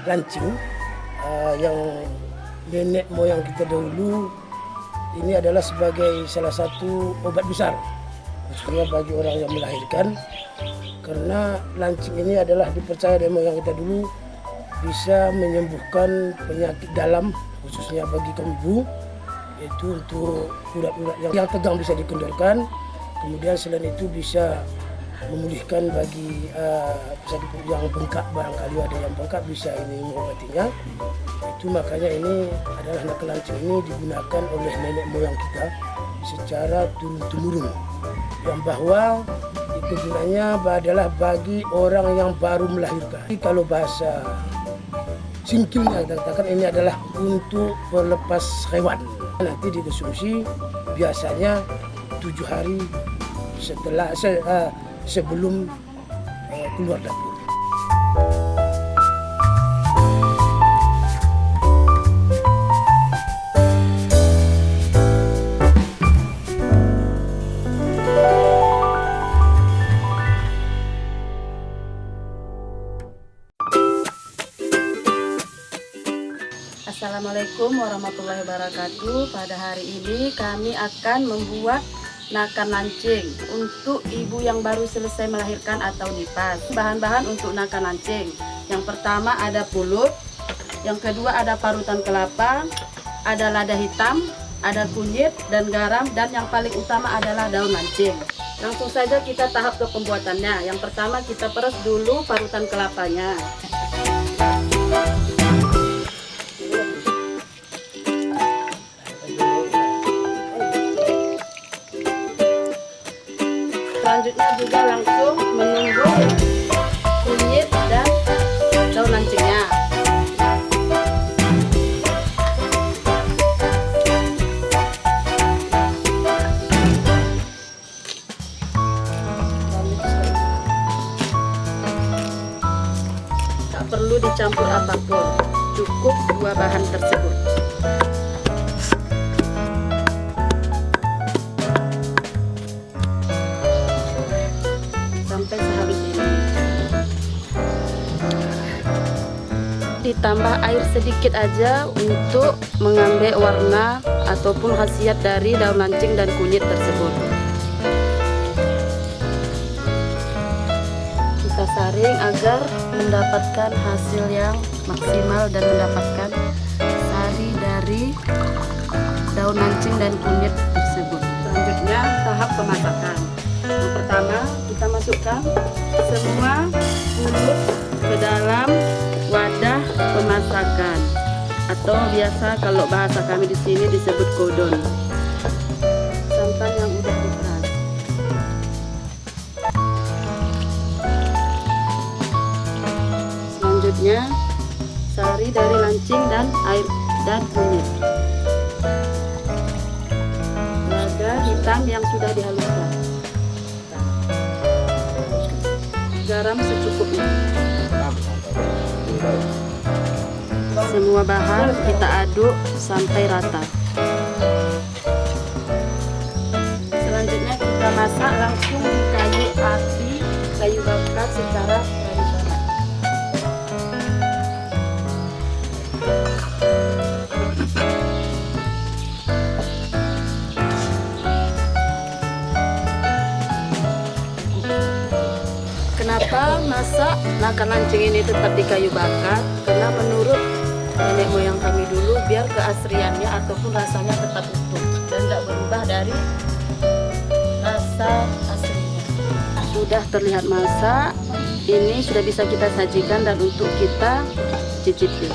lancing yang nenek moyang kita dahulu ini adalah sebagai salah satu obat besar khususnya bagi orang yang melahirkan, karena lancing ini adalah dipercaya dari moyang kita dulu bisa menyembuhkan penyakit dalam khususnya bagi kaum ibu, yaitu untuk urat-urat yang tegang bisa dikendorkan. Kemudian selain itu bisa memulihkan bagi yang bengkak, barangkali ada yang bengkak bisa ini mengobatinya. Itu makanya ini adalah naka lancing ini digunakan oleh nenek moyang kita secara turun-temurun, yang bahwa itu gunanya adalah bagi orang yang baru melahirkan. Kalau bahasa singkilnya kita katakan ini adalah untuk pelepas hewan. Nanti dikonsumsi biasanya 7 hari sebelum keluar dapur. Assalamualaikum warahmatullahi wabarakatuh. Pada hari ini kami akan membuat nakan lancing untuk ibu yang baru selesai melahirkan atau nifas. Bahan-bahan untuk nakan lancing, yang pertama ada pulut, yang kedua ada parutan kelapa, ada lada hitam, ada kunyit dan garam, dan yang paling utama adalah daun lancing. Langsung saja kita tahap ke pembuatannya. Yang pertama kita peres dulu parutan kelapanya. Selanjutnya juga langsung menumbuk kunyit dan daun lancingnya. Tak perlu dicampur apapun, cukup 2 bahan tersebut. Ditambah air sedikit aja untuk mengambil warna ataupun khasiat dari daun lancing dan kunyit tersebut. Kita saring agar mendapatkan hasil yang maksimal dan mendapatkan sari dari daun lancing dan kunyit tersebut. Selanjutnya tahap pemasakan. Yang pertama kita masukkan semua pulut ke dalam wadah pemasakan, atau biasa kalau bahasa kami di sini disebut kodon. Santan yang udah diperas. Selanjutnya sari dari lancing dan air dan kunyit. Lada hitam yang sudah dihaluskan. Garam secukupnya. Semua bahan kita aduk sampai rata. Selanjutnya kita masak langsung di kayu bakar secara tradisional. Kenapa masak nakan lancing ini tetap di kayu bakar? Karena menurut nenek moyang kami dulu, biar keasriannya ataupun rasanya tetap utuh dan tidak berubah dari rasa aslinya. Sudah terlihat masak, ini sudah bisa kita sajikan dan untuk kita cicipi.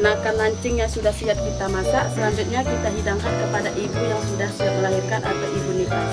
Nakan lancing yang sudah siap kita masak, selanjutnya kita hidangkan kepada ibu yang sudah siap melahirkan atau ibu nifas.